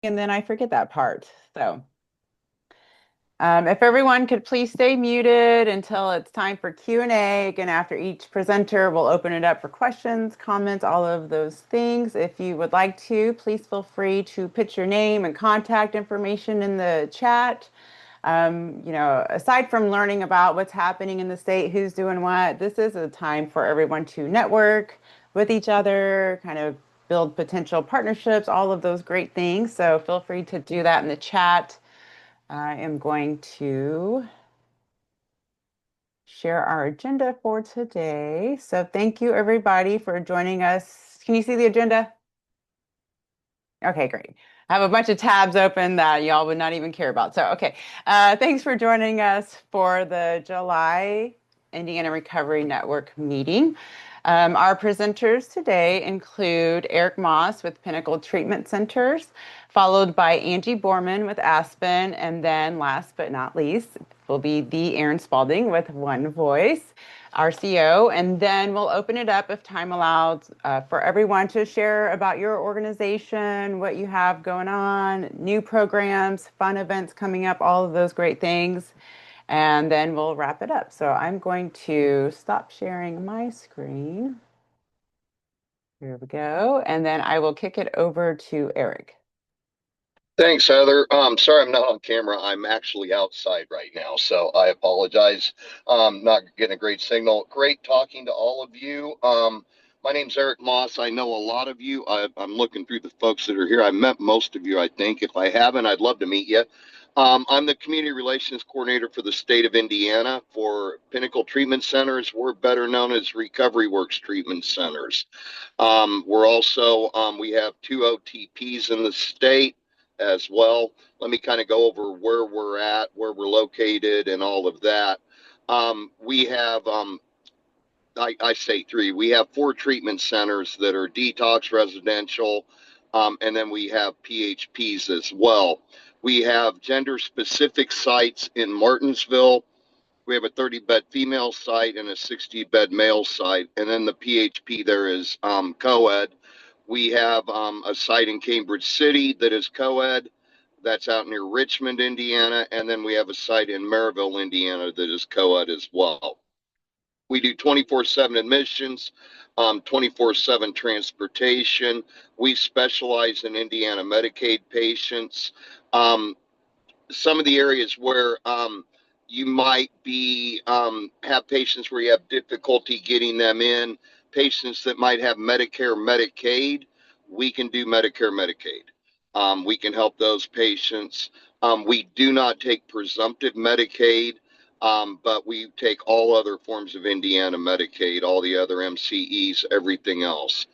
and then I forget that part. So if everyone could please stay muted until it's time for Q&A. Again, after each presenter, we'll open it up for questions, comments, all of those things. If you would like to, please feel free to put your name and contact information in the chat. Aside from learning about what's happening in the state, who's doing what, this is a time for everyone to network with each other, kind of build potential partnerships, all of those great things. So feel free to do that in the chat. I am going to share our agenda for today. So thank you everybody for joining us. Can you see the agenda? Okay, great. I have a bunch of tabs open that y'all would not even care about. So, okay. Thanks for joining us for the July Indiana Recovery Network meeting. Our presenters today include Eric Moss with Pinnacle Treatment Centers, followed by Angie Borman with Aspen, and then last but not least will be the Aaron Spalding with One Voice. RCO, and then we'll open it up if time allows for everyone to share about your organization, what you have going on, new programs, fun events coming up, all of those great things. And then we'll wrap it up. So I'm going to stop sharing my screen. Here we go. And then I will kick it over to Eric. Thanks, Heather. Sorry I'm not on camera. I'm actually outside right now, so I apologize. Not getting a great signal. Great talking to all of you. My name's Eric Moss. I know a lot of you. I'm looking through the folks that are here. I met most of you, I think. If I haven't, I'd love to meet you. I'm the Community Relations Coordinator for the state of Indiana for Pinnacle Treatment Centers. We're better known as Recovery Works Treatment Centers. We have two OTPs in the state as well. Let me kind of go over where we're at, where we're located, and all of that. We have, I say three, we have 4 treatment centers that are detox residential, and then we have PHPs as well. We have gender specific sites in Martinsville. We have a 30-bed female site and a 60-bed male site. And then the PHP there is co-ed. We have a site in Cambridge City that is co-ed. That's out near Richmond, Indiana. And then we have a site in Maryville, Indiana that is co-ed as well. We do 24/7 admissions, 24/7 transportation. We specialize in Indiana Medicaid patients. Some of the areas where you might be have patients where you have difficulty getting them in, patients that might have Medicare, Medicaid, we can do Medicare, Medicaid. We can help those patients. We do not take presumptive Medicaid, but we take all other forms of Indiana Medicaid, all the other MCEs, everything else.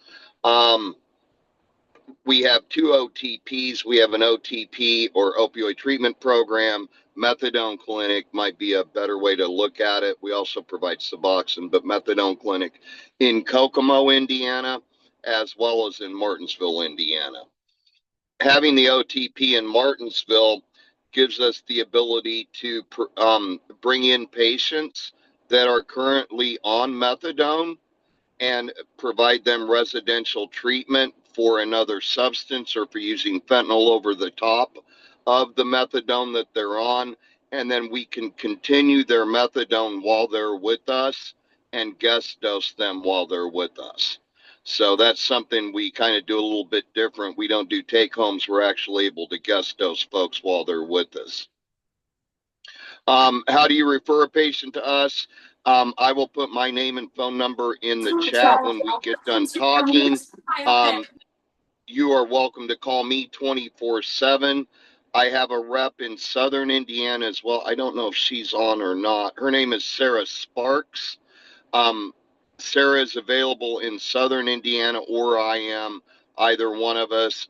We have 2 OTPs. We have an OTP or opioid treatment program. Methadone clinic might be a better way to look at it. We also provide Suboxone, but methadone clinic in Kokomo, Indiana, as well as in Martinsville, Indiana. Having the OTP in Martinsville gives us the ability to bring in patients that are currently on methadone and provide them residential treatment for another substance or for using fentanyl over the top of the methadone that they're on. And then we can continue their methadone while they're with us and guest dose them while they're with us. So that's something we kind of do a little bit different. We don't do take homes. We're actually able to guest dose folks while they're with us. How do you refer a patient to us? I will put my name and phone number in the chat when we get done talking. You are welcome to call me 24/7. I have a rep in Southern Indiana as well. I don't know if she's on or not. Her name is Sarah Sparks. Sarah is available in Southern Indiana, or I am, either one of us.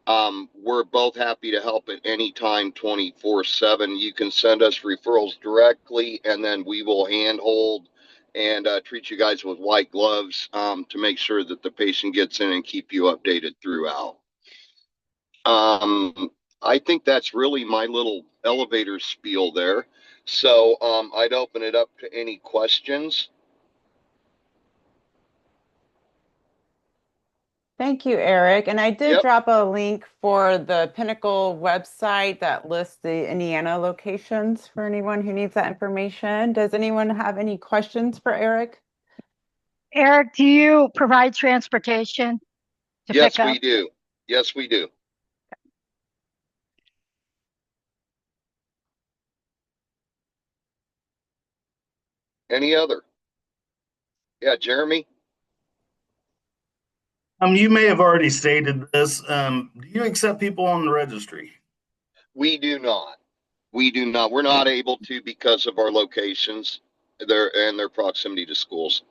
We're both happy to help at any time, 24/7. You can send us referrals directly, and then we will handhold and treat you guys with white gloves to make sure that the patient gets in and keep you updated throughout. I think that's really my little elevator spiel there. So I'd open it up to any questions. Thank you, Eric. And I did Yep. drop a link for the Pinnacle website that lists the Indiana locations for anyone who needs that information. Does anyone have any questions for Eric? Eric, do you provide transportation to pick Yes, we up? do. Yes, we do. Any other? Yeah, Jeremy? You may have already stated this. Do you accept people on the registry? We do not. We do not. We're not able to because of our locations and their proximity to schools.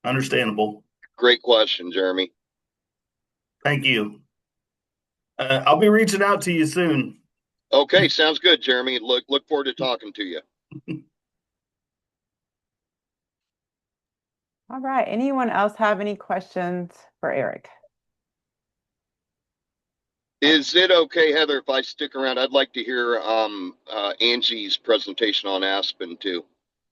Understandable. Great question, Jeremy. Thank you. I'll be reaching out to you soon. Okay, sounds good, Jeremy. Look forward to talking to you. All right. Anyone else have any questions for Eric? Is it okay, Heather, if I stick around? I'd like to hear Angie's presentation on Aspen too.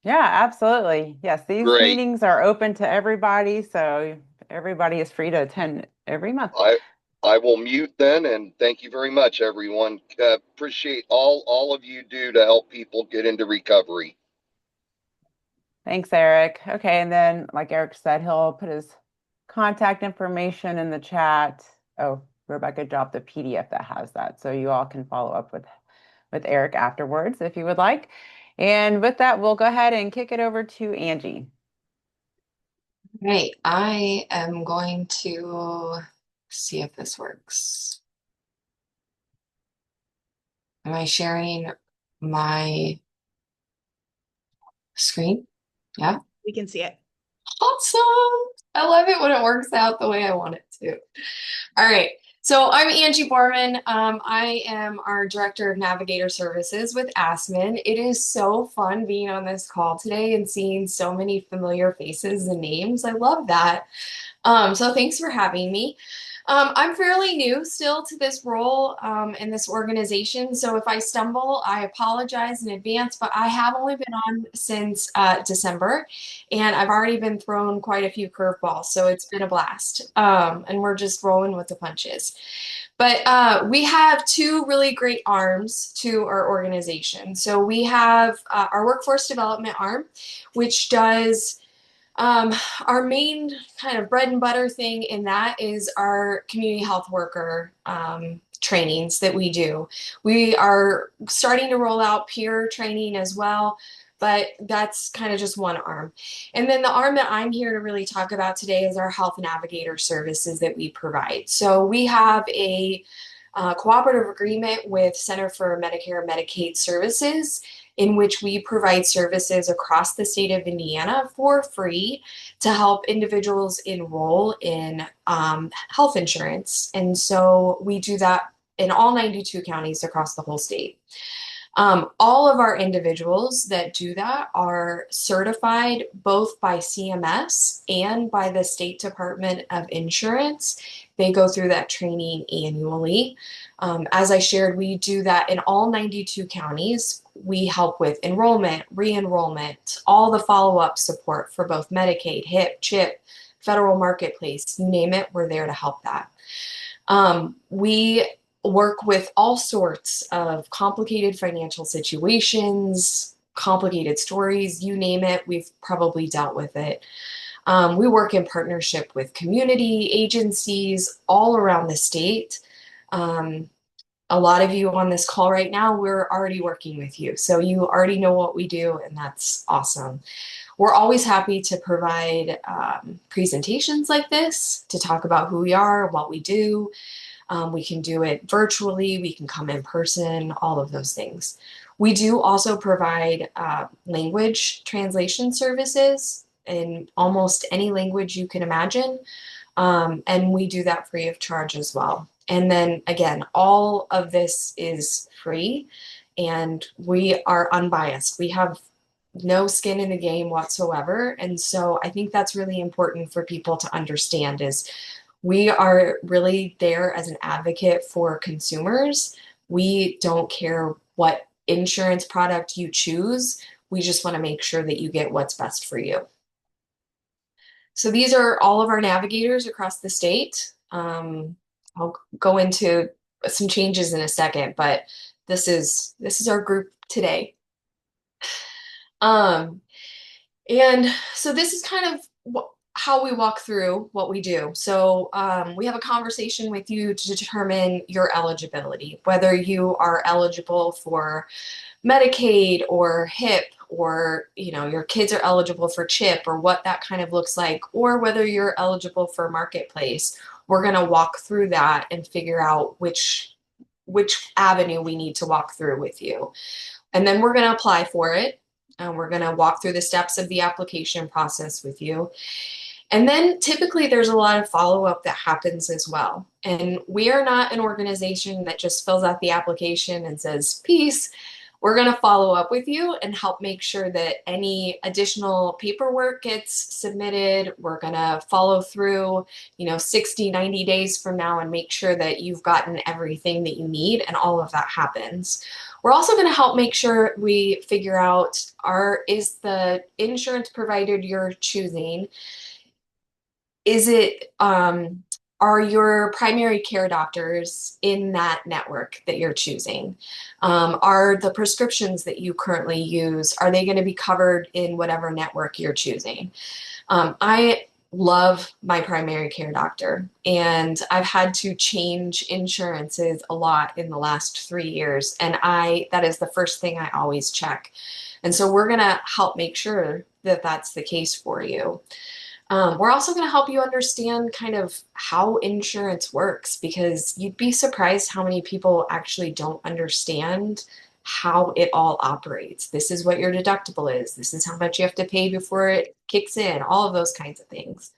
Yeah, absolutely. Yes, these Great. meetings are open to everybody, so everybody is free to attend every month. I I will mute then, and thank you very much, everyone. Appreciate all of you do to help people get into recovery. Thanks, Eric. Okay, and then like Eric said, he'll put his contact information in the chat. Oh, Rebecca dropped the PDF that has that, so you all can follow up with Eric afterwards if you would like. And with that, we'll go ahead and kick it over to Angie. Great. I am going to see if this works. Am I sharing my screen? Yeah. We can see it. Awesome. I love it when it works out the way I want it to. All right. So I'm Angie Borman. I am our Director of Navigator Services with Aspen. It is so fun being on this call today and seeing so many familiar faces and names. I love that. So thanks for having me. I'm fairly new still to this role in this organization. So if I stumble, I apologize in advance, but I have only been on since December and I've already been thrown quite a few curveballs. So it's been a blast. And we're just rolling with the punches. But we have two really great arms to our organization. So we have our workforce development arm, which does um, our main kind of bread and butter thing in that is our community health worker trainings that we do. We are starting to roll out peer training as well, but that's kind of just one arm. And then the arm that I'm here to really talk about today is our health navigator services that we provide. So we have a cooperative agreement with Center for Medicare and Medicaid Services, in which we provide services across the state of Indiana for free to help individuals enroll in health insurance. And so we do that in all 92 counties across the whole state. All of our individuals that do that are certified both by CMS and by the State Department of Insurance. They go through that training annually. As I shared, we do that in all 92 counties. We help with enrollment, re-enrollment, all the follow-up support for both Medicaid, HIP, CHIP, federal marketplace, you name it, we're there to help that. We work with all sorts of complicated financial situations, complicated stories, you name it, we've probably dealt with it. We work in partnership with community agencies all around the state. A lot of you on this call right now, we're already working with you. So you already know what we do, and that's awesome. We're always happy to provide presentations like this to talk about who we are, what we do. We can do it virtually, we can come in person, all of those things. We do also provide language translation services in almost any language you can imagine. And we do that free of charge as well. And then again, all of this is free and we are unbiased. We have no skin in the game whatsoever. And so I think that's really important for people to understand is we are really there as an advocate for consumers. We don't care what insurance product you choose. We just want to make sure that you get what's best for you. So these are all of our navigators across the state. I'll go into some changes in a second, but this is our group today. Um, and so this is kind of how we walk through what we do. So we have a conversation with you to determine your eligibility, whether you are eligible for Medicaid or HIP, or your kids are eligible for CHIP, or what that kind of looks like, or whether you're eligible for Marketplace. We're going to walk through that and figure out which avenue we need to walk through with you. And then we're going to apply for it. And we're going to walk through the steps of the application process with you. And then typically there's a lot of follow-up that happens as well. And we are not an organization that just fills out the application and says, peace. We're going to follow up with you and help make sure that any additional paperwork gets submitted. We're going to follow through, 60, 90 days from now and make sure that you've gotten everything that you need, and all of that happens. We're also going to help make sure we figure out, is the insurance provider you're choosing, are your primary care doctors in that network that you're choosing? Are the prescriptions that you currently use, are they going to be covered in whatever network you're choosing? I love my primary care doctor, and I've had to change insurances a lot in the last 3 years, and that is the first thing I always check. And so we're going to help make sure that that's the case for you. We're also going to help you understand kind of how insurance works, because you'd be surprised how many people actually don't understand how it all operates. This is what your deductible is. This is how much you have to pay before it kicks in, all of those kinds of things.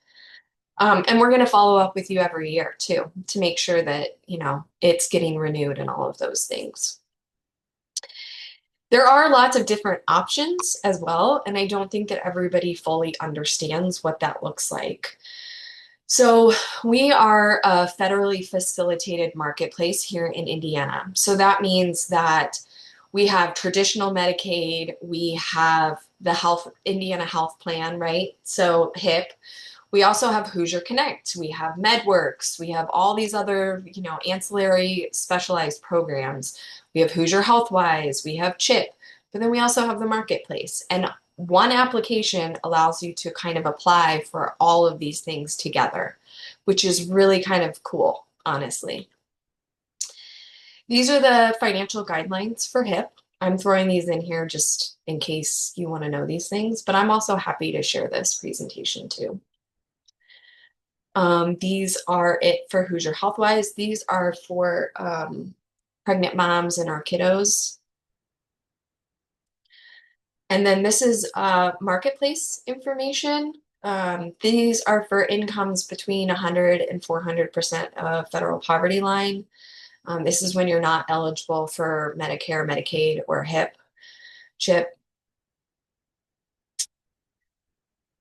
And we're going to follow up with you every year too, to make sure that, it's getting renewed and all of those things. There are lots of different options as well, and I don't think that everybody fully understands what that looks like. So we are a federally facilitated marketplace here in Indiana. So that means that we have traditional Medicaid, we have the Indiana Health Plan, right? So HIP. We also have Hoosier Connect, we have MedWorks, we have all these other, ancillary specialized programs. We have Hoosier HealthWise, we have CHIP, but then we also have the Marketplace. And one application allows you to kind of apply for all of these things together, which is really kind of cool, honestly. These are the financial guidelines for HIP. I'm throwing these in here just in case you want to know these things, but I'm also happy to share this presentation too. These are it for Hoosier HealthWise. These are for pregnant moms and our kiddos. And then this is marketplace information. These are for incomes between 100 and 400% of federal poverty line. This is when you're not eligible for Medicare, Medicaid, or HIP, CHIP.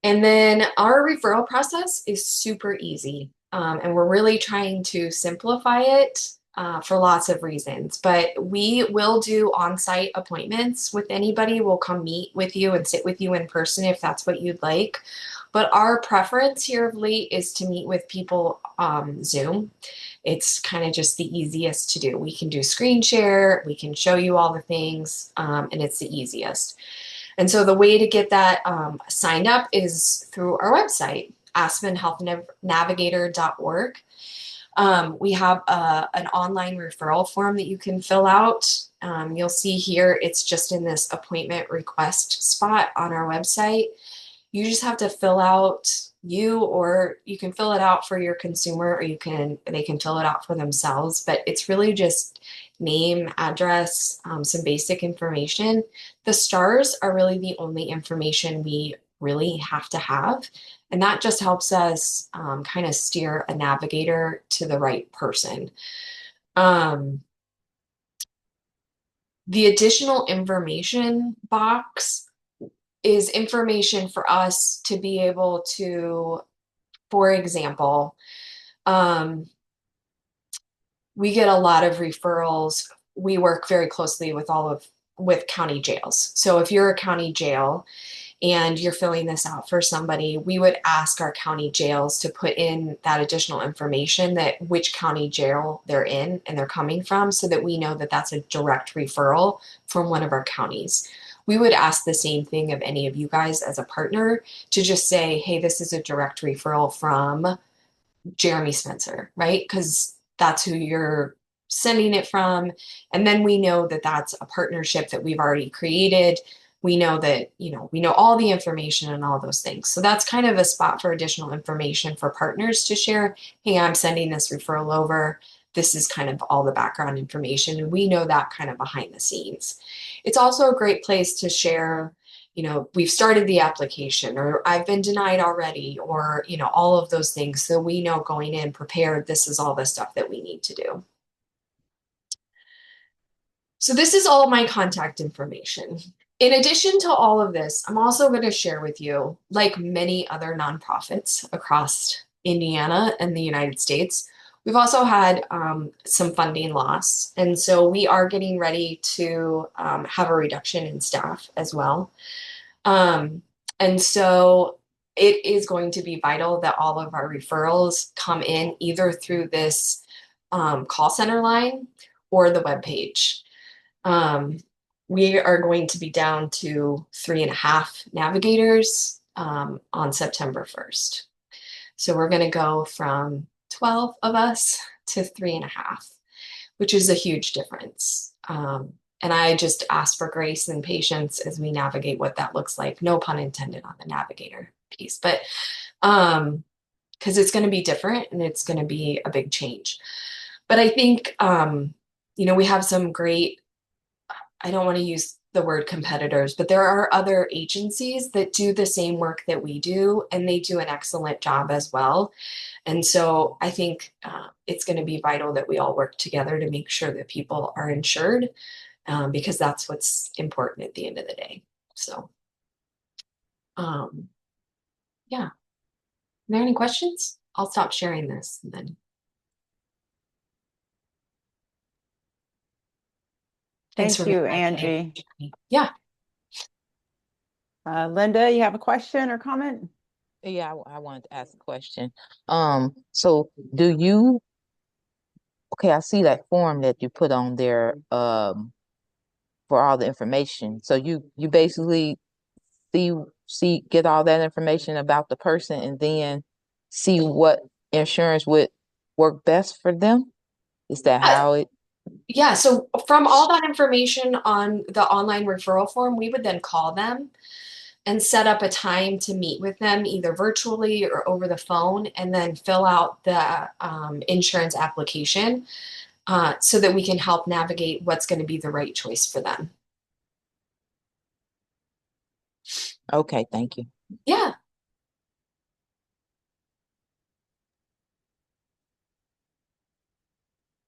And then our referral process is super easy, and we're really trying to simplify it for lots of reasons. But we will do on-site appointments with anybody. We'll come meet with you and sit with you in person if that's what you'd like. But our preference here of late is to meet with people Zoom. It's kind of just the easiest to do. We can do screen share, we can show you all the things, and it's the easiest. And so the way to get that signed up is through our website, aspenhealthnavigator.org. We have an online referral form that you can fill out. You'll see here, it's just in this appointment request spot on our website. You just have to fill out or you can fill it out for your consumer, or they can fill it out for themselves. But it's really just name, address, some basic information. The stars are really the only information we really have to have. And that just helps us kind of steer a navigator to the right person. The additional information box is information for us to be able to, for example, we get a lot of referrals. We work very closely with county jails. So if you're a county jail and you're filling this out for somebody, we would ask our county jails to put in that additional information, that which county jail they're in and they're coming from, so that we know that that's a direct referral from one of our counties. We would ask the same thing of any of you guys as a partner, to just say, hey, this is a direct referral from Jeremy Spencer, right? Because that's who you're sending it from. And then we know that that's a partnership that we've already created. We know that, we know all the information and all those things. So that's kind of a spot for additional information for partners to share. Hey, I'm sending this referral over. This is kind of all the background information. And we know that kind of behind the scenes. It's also a great place to share, we've started the application, or I've been denied already, or, all of those things. So we know going in prepared, this is all the stuff that we need to do. So this is all my contact information. In addition to all of this, I'm also going to share with you, like many other nonprofits across Indiana and the United States, we've also had some funding loss. And so we are getting ready to have a reduction in staff as well. And so it is going to be vital that all of our referrals come in either through this call center line or the webpage. We are going to be down to 3.5 navigators on September 1st. So we're going to go from 12 of us to 3.5, which is a huge difference. And I just ask for grace and patience as we navigate what that looks like. No pun intended on the navigator piece, but because it's going to be different and it's going to be a big change. But I think, we have some great, I don't want to use the word competitors, but there are other agencies that do the same work that we do, and they do an excellent job as well. And so I think it's going to be vital that we all work together to make sure that people are insured, because that's what's important at the end of the day. So, yeah. Are there any questions? I'll stop sharing this and then. Thanks Thank for you, being here Angie. today. Yeah. Linda, you have a question or comment? Yeah, I wanted to ask a question. So do you, okay, I see that form that you put on there, for all the information. So you basically get all that information about the person and then see what insurance would work best for them? Is that how it? Yeah. So from all that information on the online referral form, we would then call them and set up a time to meet with them either virtually or over the phone, and then fill out the insurance application so that we can help navigate what's going to be the right choice for them. Okay, thank you. Yeah.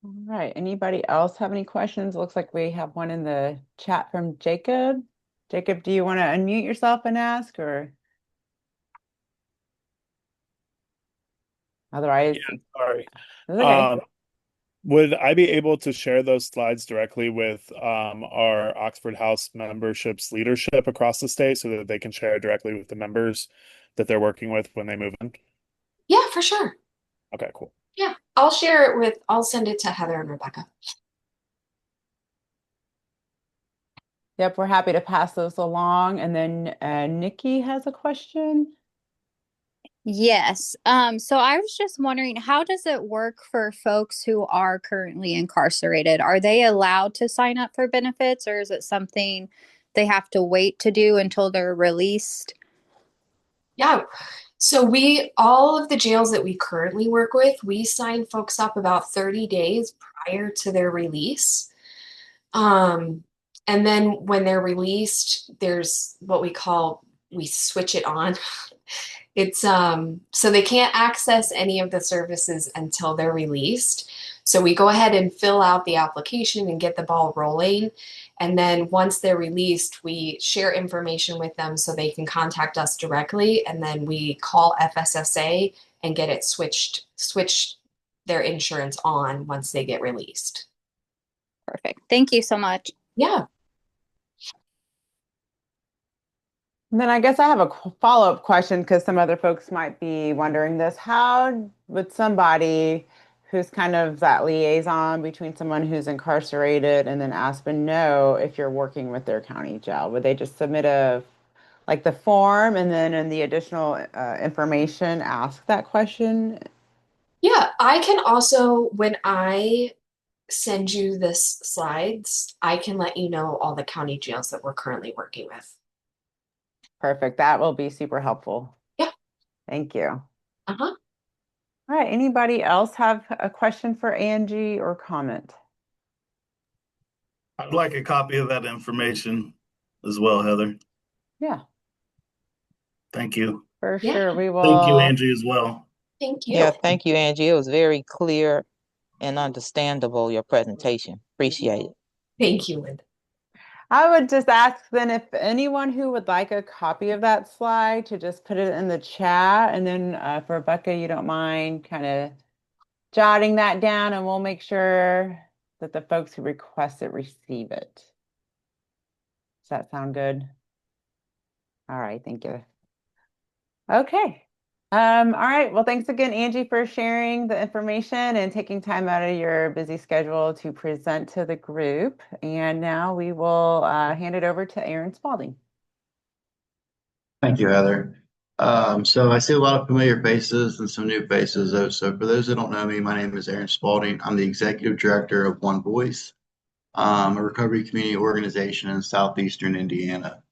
All right. Anybody else have any questions? Looks like we have one in the chat from Jacob. Jacob, do you want to unmute yourself and ask, or otherwise? Yeah, sorry. It's okay. Would I be able to share those slides directly with our Oxford House membership's leadership across the state so that they can share directly with the members that they're working with when they move in? Yeah, for sure. Okay, cool. Yeah. I'll send it to Heather and Rebecca. Yep, we're happy to pass those along. And then Nikki has a question. Yes. So I was just wondering, how does it work for folks who are currently incarcerated? Are they allowed to sign up for benefits, or is it something they have to wait to do until they're released? Yeah. So all of the jails that we currently work with, we sign folks up about 30 days prior to their release. And then when they're released, there's what we switch it on. It's so they can't access any of the services until they're released. So we go ahead and fill out the application and get the ball rolling. And then once they're released, we share information with them so they can contact us directly. And then we call FSSA and get it switch their insurance on once they get released. Perfect. Thank you so much. Yeah. And then I guess I have a follow-up question because some other folks might be wondering this. How would somebody who's kind of that liaison between someone who's incarcerated and then Aspen know if you're working with their county jail? Would they just submit like the form and then in the additional information ask that question? Yeah, I can also, when I send you this slides, I can let you know all the county jails that we're currently working with. Perfect. That will be super helpful. Yeah. Thank you. Uh-huh. All right. Anybody else have a question for Angie or comment? I'd like a copy of that information as well, Heather. Yeah, Thank you. for Yeah. sure. We Thank you, will. Angie, as well. Thank you. Yeah, thank you, Angie. It was very clear and understandable, your presentation. Appreciate it. Thank you, Linda. I would just ask then if anyone who would like a copy of that slide to just put it in the chat. And then for Rebecca, you don't mind kind of jotting that down and we'll make sure that the folks who request it receive it. Does that sound good? All right, thank you. Okay. All right. Well, thanks again, Angie, for sharing the information and taking time out of your busy schedule to present to the group. And now we will hand it over to Aaron Spalding. Thank you, Heather. So I see a lot of familiar faces and some new faces. So for those that don't know me, my name is Aaron Spalding. I'm the executive director of One Voice, a recovery community organization in southeastern Indiana.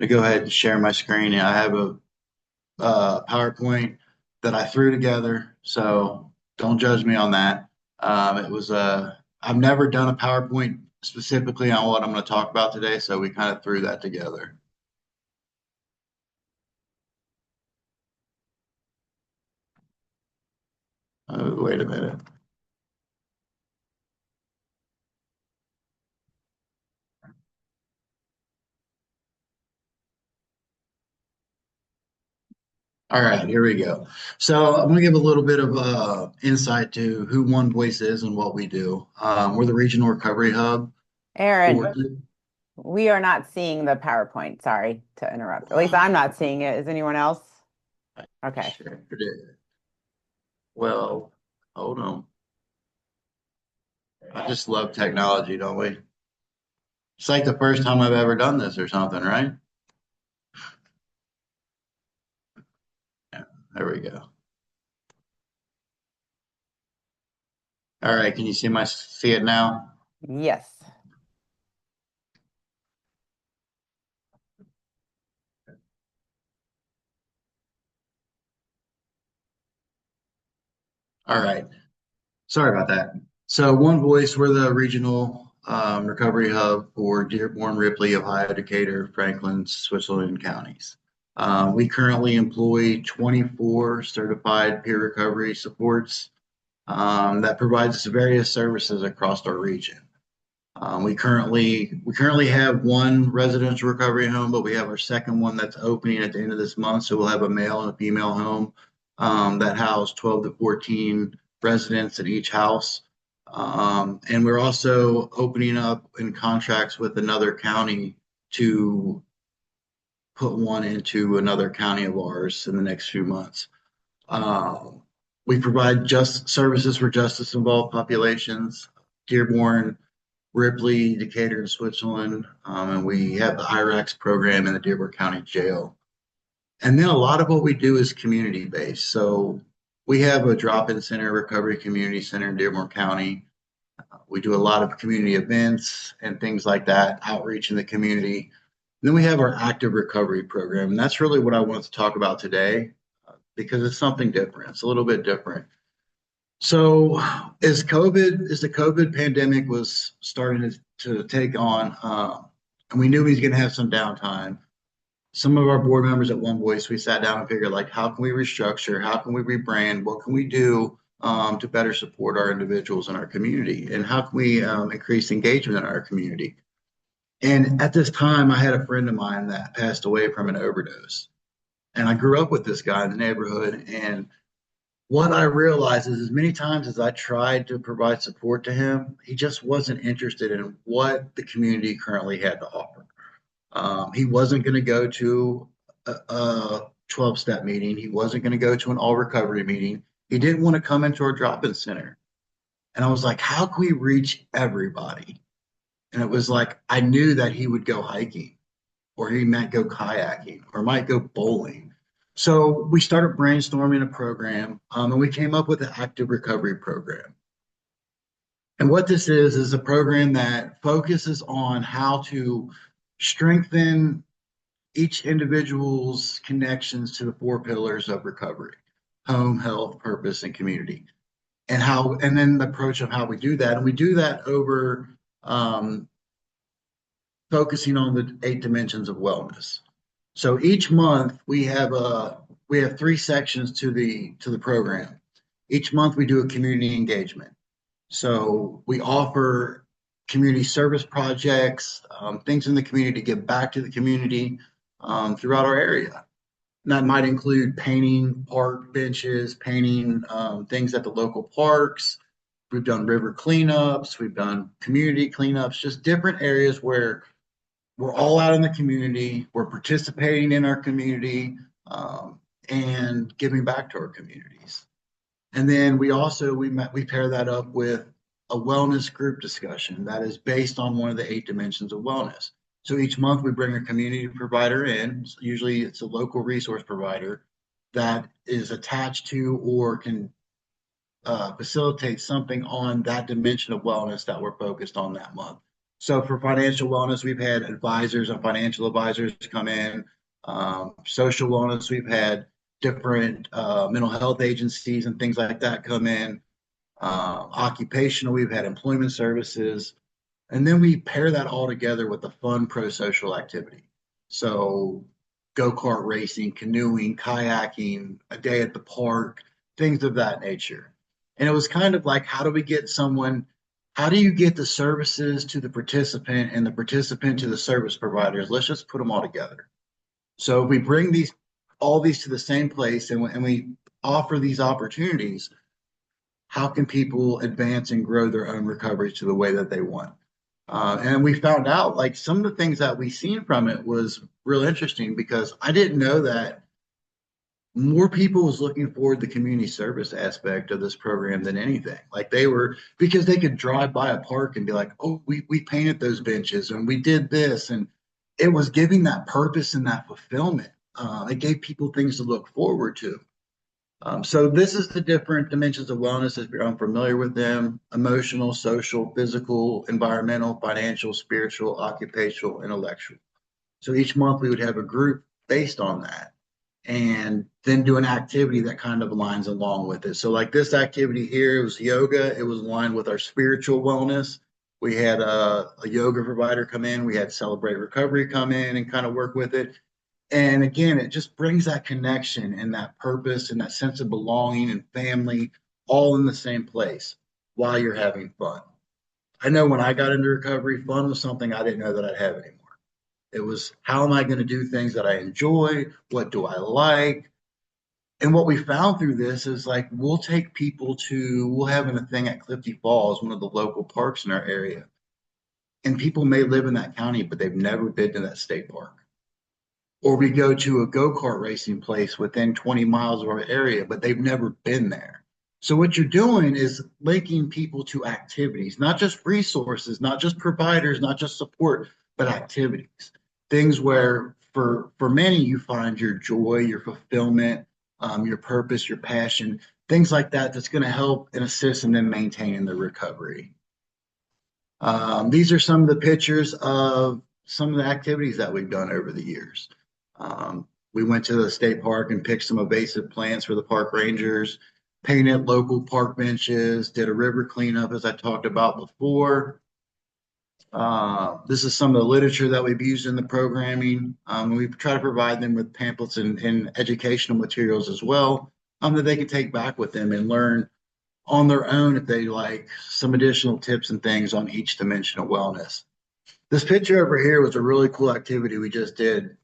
I'm gonna go ahead and share my screen. I have a PowerPoint that I threw together, so don't judge me on that. I've never done a PowerPoint specifically on what I'm going to talk about today, so we kind of threw that together. Wait a minute. All right, here we go. So I'm going to give a little bit of insight to who One Voice is and what we do. We're the regional recovery hub. Aaron, we are not seeing the PowerPoint. Sorry to interrupt. At least I'm not seeing it. Is anyone else? Okay. Sure did. Well, hold on. I just love technology, don't we? It's like the first time I've ever done this or something, right? Yeah, there we go. All right, can you see it now? Yes. All right. Sorry about that. So One Voice, we're the regional recovery hub for Dearborn, Ripley, Ohio, Decatur, Franklin, Switzerland counties. We currently employ 24 certified peer recovery supports that provides us various services across our region. We currently have one residential recovery home, but we have our second one that's opening at the end of this month. So we'll have a male and a female home that house 12 to 14 residents in each house. And we're also opening up in contracts with another county to put one into another county of ours in the next few months. We provide just services for justice involved populations. Dearborn, Ripley, Decatur, and Switzerland, and we have the IRX program in the Dearborn County Jail. And then a lot of what we do is community based. So we have a drop-in center, recovery community center in Dearborn County. We do a lot of community events and things like that, outreach in the community. And then we have our active recovery program, and that's really what I want to talk about today because it's something different. It's a little bit different. So as the COVID pandemic was starting to take on, and we knew we was going to have some downtime, some of our board members at One Voice, we sat down and figured like, how can we restructure? How can we rebrand? What can we do to better support our individuals in our community? And how can we increase engagement in our community? And at this time, I had a friend of mine that passed away from an overdose. And I grew up with this guy in the neighborhood, and what I realized is as many times as I tried to provide support to him, he just wasn't interested in what the community currently had to offer. He wasn't going to go to a 12-step meeting. He wasn't going to go to an all recovery meeting. He didn't want to come into our drop-in center. And I was like, how can we reach everybody? And it was like, I knew that he would go hiking, or he might go kayaking, or might go bowling. So we started brainstorming a program, and we came up with an active recovery program. And what this is a program that focuses on how to strengthen each individual's connections to the four pillars of recovery: home, health, purpose, and community. And then the approach of how we do that. And we do that over um, focusing on the 8 dimensions of wellness. So each month we have 3 sections to the program. Each month we do a community engagement. So we offer community service projects, things in the community to give back to the community throughout our area. And that might include painting park benches, painting things at the local parks. We've done river cleanups, we've done community cleanups, just different areas where we're all out in the community, we're participating in our community, and giving back to our communities. And then we pair that up with a wellness group discussion that is based on one of the 8 dimensions of wellness. So each month we bring a community provider in. Usually it's a local resource provider that is attached to or can facilitate something on that dimension of wellness that we're focused on that month. So for financial wellness, we've had advisors and financial advisors come in. Social wellness, we've had different mental health agencies and things like that come in. Occupational, we've had employment services. And then we pair that all together with a fun pro-social activity. So go-kart racing, canoeing, kayaking, a day at the park, things of that nature. And it was kind of like, how do you get the services to the participant and the participant to the service providers? Let's just put them all together. So if we bring all these to the same place and we offer these opportunities, how can people advance and grow their own recovery to the way that they want? And we found out like some of the things that we seen from it was real interesting, because I didn't know that more people was looking forward to the community service aspect of this program than anything. Like because they could drive by a park and be like, oh, we painted those benches and we did this. And it was giving that purpose and that fulfillment. It gave people things to look forward to. So this is the different dimensions of wellness if you're unfamiliar with them: emotional, social, physical, environmental, financial, spiritual, occupational, intellectual. So each month we would have a group based on that, and then do an activity that kind of aligns along with it. So like this activity here, it was yoga. It was aligned with our spiritual wellness. We had a yoga provider come in. We had Celebrate Recovery come in and kind of work with it. And again, it just brings that connection and that purpose and that sense of belonging and family all in the same place while you're having fun. I know when I got into recovery, fun was something I didn't know that I'd have anymore. It was, how am I going to do things that I enjoy? What do I like? And what we found through this is like, we'll have a thing at Clifty Falls, one of the local parks in our area. And people may live in that county, but they've never been to that state park. Or we go to a go-kart racing place within 20 miles of our area, but they've never been there. So what you're doing is linking people to activities, not just resources, not just providers, not just support, but activities. Things where for many you find your joy, your fulfillment, your purpose, your passion, things like that that's going to help and assist in them maintaining their recovery. These are some of the pictures of some of the activities that we've done over the years. We went to the state park and picked some invasive plants for the park rangers, painted local park benches, did a river cleanup, as I talked about before. This is some of the literature that we've used in the programming. We try to provide them with pamphlets and educational materials as well, that they can take back with them and learn on their own if they like some additional tips and things on each dimension of wellness. This picture over here was a really cool activity we just did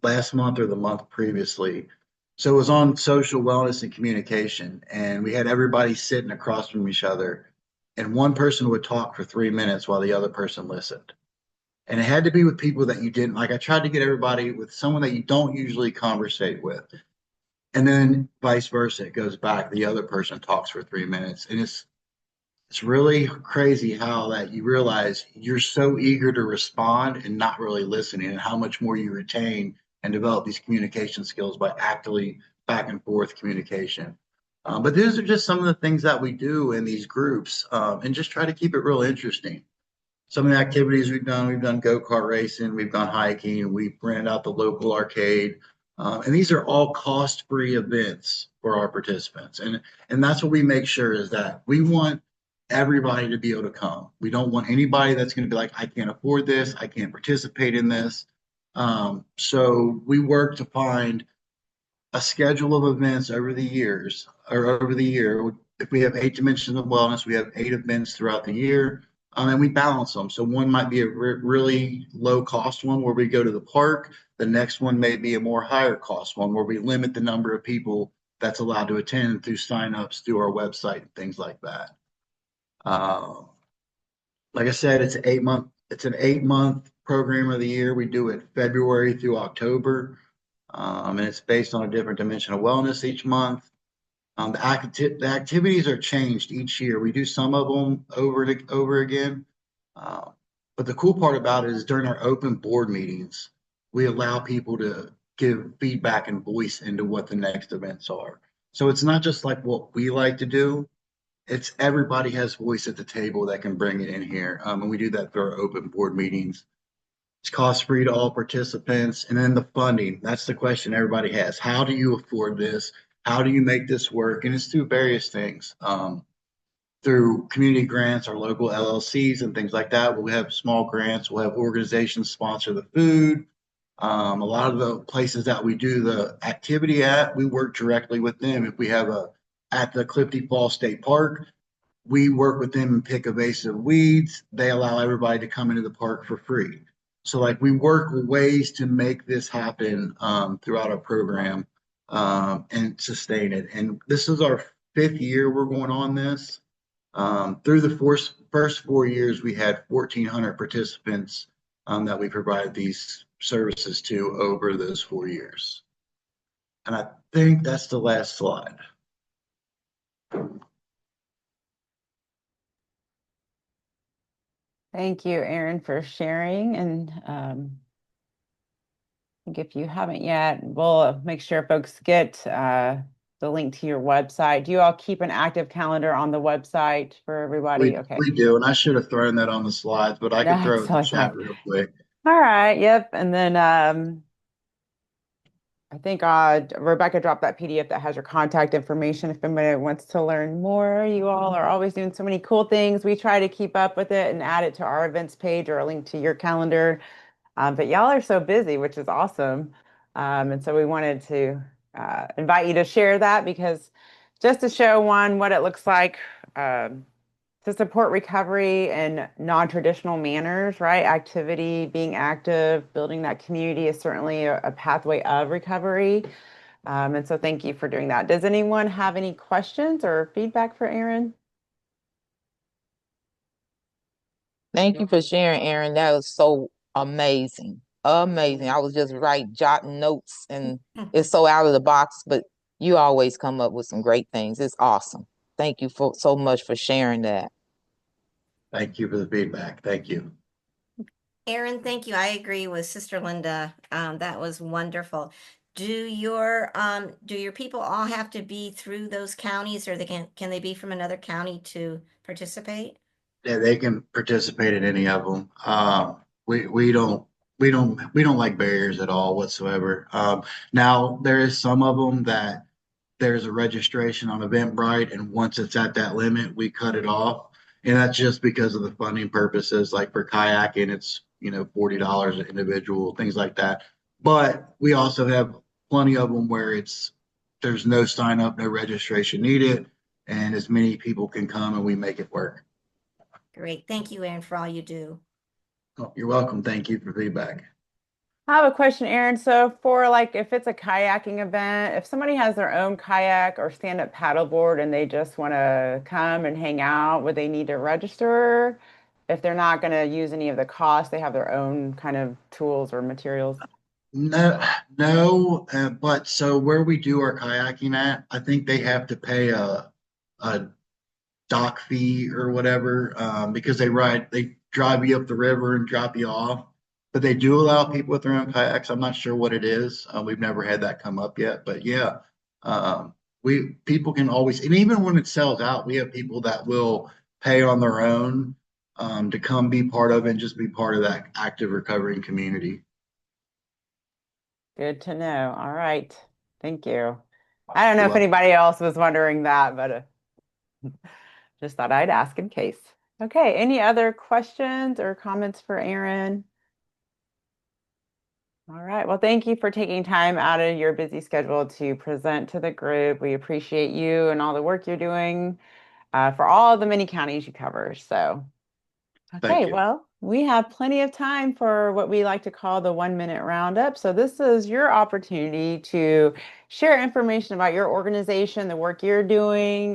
last month or the month previously. So it was on social wellness and communication, and we had everybody sitting across from each other, and one person would talk for 3 minutes while the other person listened. And it had to be with people that you didn't like. I tried to get everybody with someone that you don't usually conversate with. And then vice versa. It goes back. The other person talks for 3 minutes. And it's really crazy how that you realize you're so eager to respond and not really listening, and how much more you retain and develop these communication skills by actively back and forth communication. But these are just some of the things that we do in these groups, and just try to keep it real interesting. Some of the activities we've done go-kart racing, we've gone hiking, we've rented out the local arcade. And these are all cost-free events for our participants. And that's what we make sure is that we want everybody to be able to come. We don't want anybody that's going to be like, I can't afford this, I can't participate in this. So we work to find a schedule of events over the years or over the year. If we have 8 dimensions of wellness, we have 8 events throughout the year, and we balance them. So one might be a really low cost one where we go to the park. The next one may be a more higher cost one where we limit the number of people that's allowed to attend through signups through our website and things like that. Uh, like I said, it's an 8 month program of the year. We do it February through October. And it's based on a different dimension of wellness each month. The activities are changed each year. We do some of them over and over again. Uh, but the cool part about it is during our open board meetings, we allow people to give feedback and voice into what the next events are. So it's not just like what we like to do. It's everybody has voice at the table that can bring it in here. And we do that through our open board meetings. It's cost free to all participants. And then the funding, that's the question everybody has. How do you afford this? How do you make this work? And it's through various things, through community grants or local LLCs and things like that. We'll have small grants. We'll have organizations sponsor the food. A lot of the places that we do the activity at, we work directly with them. If we have at the Clifty Falls State Park, we work with them and pick invasive weeds. They allow everybody to come into the park for free. So like we work ways to make this happen throughout our program and sustain it. And this is our 5th year we're going on this. Through the first 4 years, we had 1,400 participants that we provided these services to over those 4 years. And I think that's the last slide. Thank you, Aaron, for sharing. And I think if you haven't yet, we'll make sure folks get the link to your website. Do you all keep an active calendar on the website for everybody? Okay. We do, and I should have thrown that on the slides, but I could No, throw it it's in the totally chat fine. real quick. All right. Yep. And then I think Rebecca dropped that PDF that has your contact information. If anybody wants to learn more, you all are always doing so many cool things. We try to keep up with it and add it to our events page or a link to your calendar. But y'all are so busy, which is awesome. And so we wanted to invite you to share that because just to show one what it looks like to support recovery in non-traditional manners, right? Activity, being active, building that community is certainly a pathway of recovery. And so thank you for doing that. Does anyone have any questions or feedback for Aaron? Thank you for sharing, Aaron. That was so amazing. Amazing. I was just jotting notes, and it's so out of the box, but you always come up with some great things. It's awesome. Thank you for so much for sharing that. Thank you for the feedback. Thank you. Aaron, thank you. I agree with Sister Linda. That was wonderful. Do your people all have to be through those counties, or can they be from another county to participate? Yeah, they can participate in any of them. We don't like barriers at all whatsoever. Now there is some of them that there's a registration on Eventbrite, and once it's at that limit, we cut it off. And that's just because of the funding purposes. Like for kayaking, it's $40 an individual, things like that. But we also have plenty of them where there's no sign up, no registration needed, and as many people can come and we make it work. Great. Thank you, Aaron, for all you do. Oh, you're welcome. Thank you for feedback. I have a question, Aaron. So for like if it's a kayaking event, if somebody has their own kayak or stand-up paddleboard and they just want to come and hang out, would they need to register? if they're not going to use any of the costs, they have their own kind of tools or materials? No, no, but so where we do our kayaking at, I think they have to pay a dock fee or whatever, because they drive you up the river and drop you off. But they do allow people with their own kayaks. I'm not sure what it is. We've never had that come up yet, but yeah, people can always, and even when it sells out, we have people that will pay on their own to come be part of it and just be part of that active recovering community. Good to know. All right. Thank you. I don't know You're if welcome. anybody else was wondering that, but just thought I'd ask in case. Okay, any other questions or comments for Aaron? All right. Well, thank you for taking time out of your busy schedule to present to the group. We appreciate you and all the work you're doing for all the many counties you cover. So, Thank okay, you. well, we have plenty of time for what we like to call the 1 minute roundup. So, this is your opportunity to share information about your organization, the work you're doing.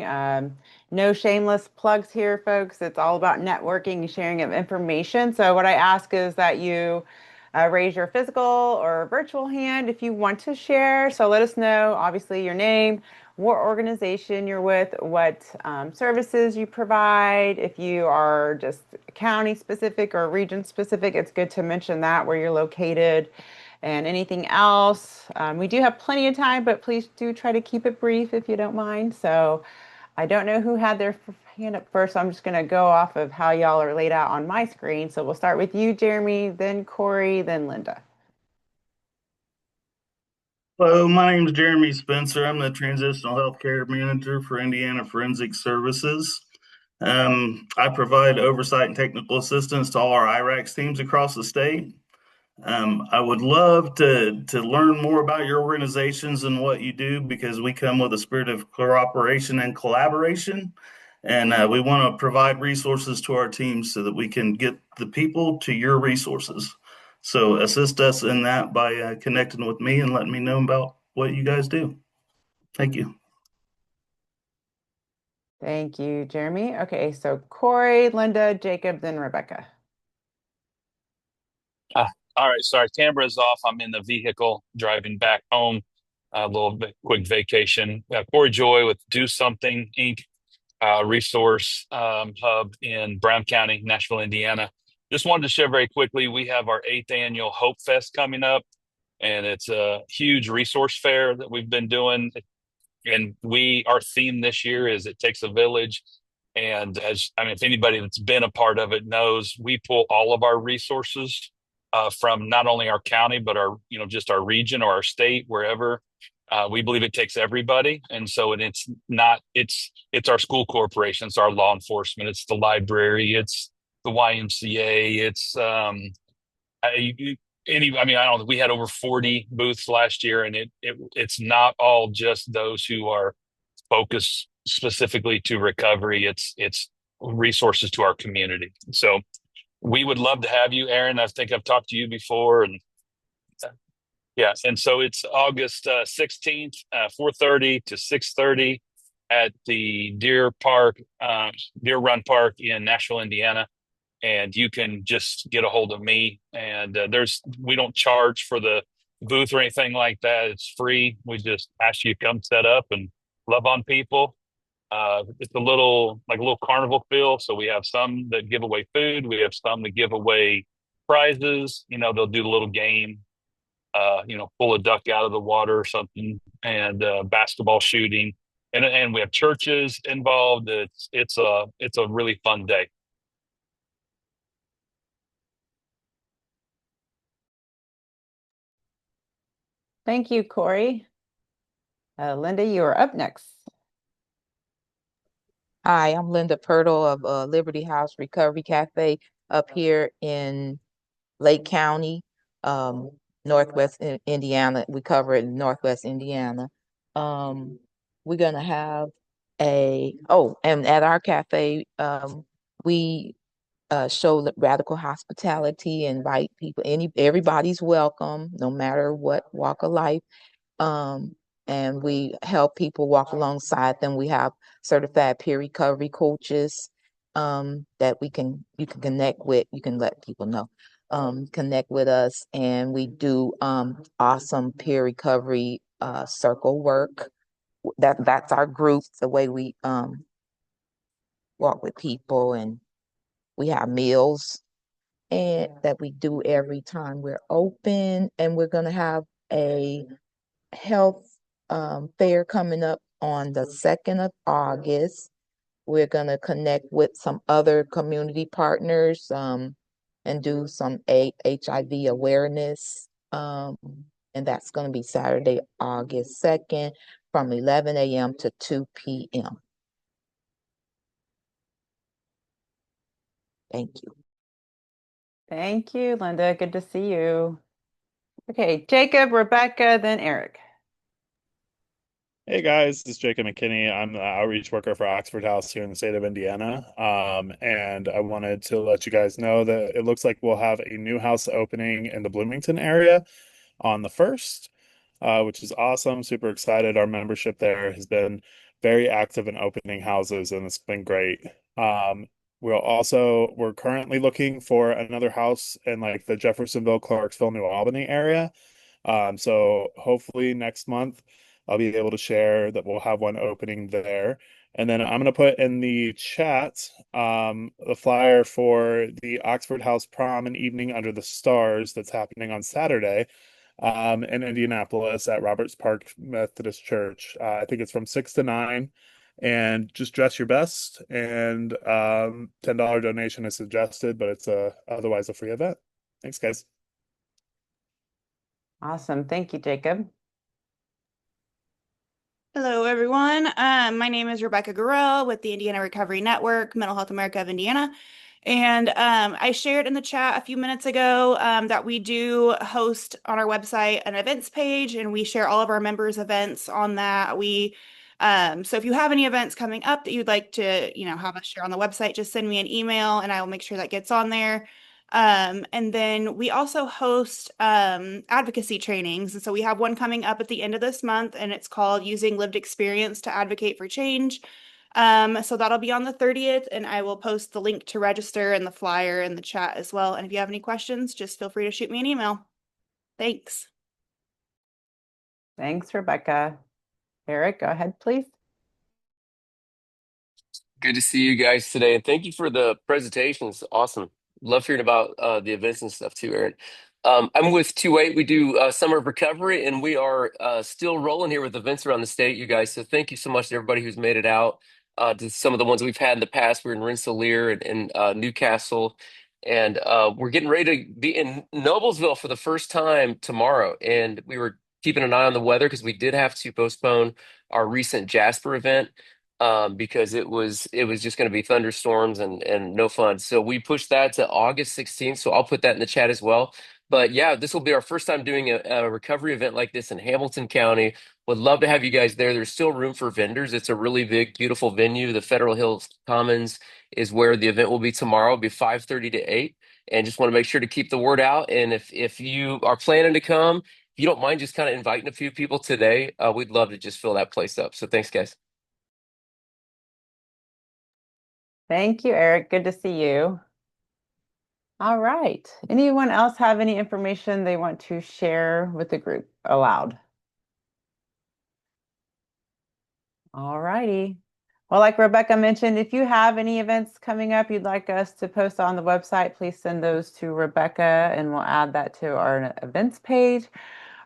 No shameless plugs here, folks. It's all about networking and sharing of information. So, what I ask is that you raise your physical or virtual hand if you want to share. So, let us know, obviously, your name, what organization you're with, what services you provide. If you are just county specific or region specific, it's good to mention that where you're located and anything else. We do have plenty of time, but please do try to keep it brief if you don't mind. So I don't know who had their hand up first. So I'm just going to go off of how y'all are laid out on my screen. So we'll start with you, Jeremy, then Corey, then Linda. Hello, my name is Jeremy Spencer. I'm the Transitional Healthcare Manager for Indiana Forensic Services. I provide oversight and technical assistance to all our IRACS teams across the state. I would love to learn more about your organizations and what you do because we come with a spirit of cooperation and collaboration. And we want to provide resources to our teams so that we can get the people to your resources. So assist us in that by connecting with me and letting me know about what you guys do. Thank you. Thank you, Jeremy. Okay, so Corey, Linda, Jacob, then Rebecca. All right, sorry, camera's off. I'm in the vehicle driving back home. A little bit quick vacation. Corey Joy with Do Something Inc. Resource hub in Brown County, Nashville, Indiana. Just wanted to share very quickly. We have our 8th annual Hope Fest coming up, and it's a huge resource fair that we've been doing. And our theme this year is It Takes a Village. And if anybody that's been a part of it knows, we pull all of our resources from not only our county, but just our region or our state, wherever. We believe it takes everybody. And so it's our school corporation, it's our law enforcement, it's the library, it's the YMCA, it's I don't know, we had over 40 booths last year, and it's not all just those who are focused specifically to recovery. It's resources to our community. So we would love to have you, Aaron. I think I've talked to you before, and yeah. And so it's August 16th, 4:30 to 6:30 at the Deer Run Park in Nashville, Indiana. And you can just get a hold of me. And we don't charge for the booth or anything like that. It's free. We just ask you to come set up and love on people. It's like a little carnival feel. So we have some that give away food. We have some that give away prizes. They'll do a little game, pull a duck out of the water or something, and basketball shooting. And we have churches involved. It's a really fun day. Thank you, Corey. Linda, you are up next. Hi, I'm Linda Purtle of Liberty House Recovery Cafe up here in Lake County, Northwest Indiana. We cover it in Northwest Indiana. We're gonna have and at our cafe, we show radical hospitality, invite people. Everybody's welcome, no matter what walk of life. And we help people walk alongside them. We have certified peer recovery coaches, that you can connect with. You can let people know. Connect with us, and we do awesome peer recovery circle work. That's our group, the way we walk with people, and we have meals and that we do every time we're open, and we're gonna have a health fair coming up on the 2nd of August. We're gonna connect with some other community partners and do some HIV awareness. And that's gonna be Saturday, August 2nd from 11 a.m. to 2 p.m. Thank you. Thank you, Linda. Good to see you. Okay, Jacob, Rebecca, then Eric. Hey guys, this is Jacob McKinney. I'm the outreach worker for Oxford House here in the state of Indiana. And I wanted to let you guys know that it looks like we'll have a new house opening in the Bloomington area on the 1st, which is awesome. Super excited. Our membership there has been very active in opening houses, and it's been great. We're currently looking for another house in like the Jeffersonville, Clarksville, New Albany area. So hopefully next month I'll be able to share that we'll have one opening there. And then I'm going to put in the chat the flyer for the Oxford House Prom and Evening Under the Stars that's happening on Saturday in Indianapolis at Roberts Park Methodist Church. I think it's from 6 to 9. And just dress your best. And $10 donation is suggested, but it's otherwise a free event. Thanks, guys. Awesome. Thank you, Jacob. Hello, everyone. My name is Rebecca Gorell with the Indiana Recovery Network, Mental Health America of Indiana. And I shared in the chat a few minutes ago that we do host on our website an events page, and we share all of our members' events on that. So if you have any events coming up that you'd like to, have us share on the website, just send me an email and I will make sure that gets on there. And then we also host advocacy trainings. And so we have one coming up at the end of this month, and it's called Using Lived Experience to Advocate for Change. So that'll be on the 30th, and I will post the link to register and the flyer in the chat as well. And if you have any questions, just feel free to shoot me an email. Thanks. Thanks, Rebecca. Eric, go ahead, please. Good to see you guys today, and thank you for the presentation. It's awesome. Love hearing about the events and stuff too, Aaron. I'm with 2-8. We do Summer of Recovery, and we are still rolling here with events around the state, you guys. So thank you so much to everybody who's made it out to some of the ones we've had in the past. We're in Rensselaer and Newcastle, and we're getting ready to be in Noblesville for the first time tomorrow. And we were keeping an eye on the weather because we did have to postpone our recent Jasper event because it was just going to be thunderstorms and no fun. So we pushed that to August 16th. So I'll put that in the chat as well. But yeah, this will be our first time doing a recovery event like this in Hamilton County. Would love to have you guys there. There's still room for vendors. It's a really big, beautiful venue. The Federal Hills Commons is where the event will be tomorrow. It'll be 5:30 to 8. And just want to make sure to keep the word out. And if you are planning to come, if you don't mind just kind of inviting a few people today, we'd love to just fill that place up. So thanks, guys. Thank you, Eric. Good to see you. All right. Anyone else have any information they want to share with the group aloud? All righty. Well, like Rebecca mentioned, if you have any events coming up you'd like us to post on the website, please send those to Rebecca and we'll add that to our events page.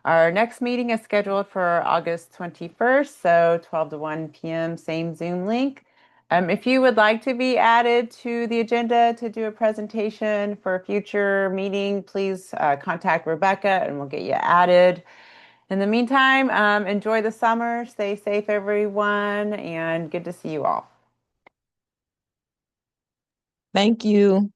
Our next meeting is scheduled for August 21st, so 12 to 1 p.m., same Zoom link. If you would like to be added to the agenda to do a presentation for a future meeting, please contact Rebecca and we'll get you added. In the meantime, enjoy the summer, stay safe, everyone, and good to see you all. Thank you.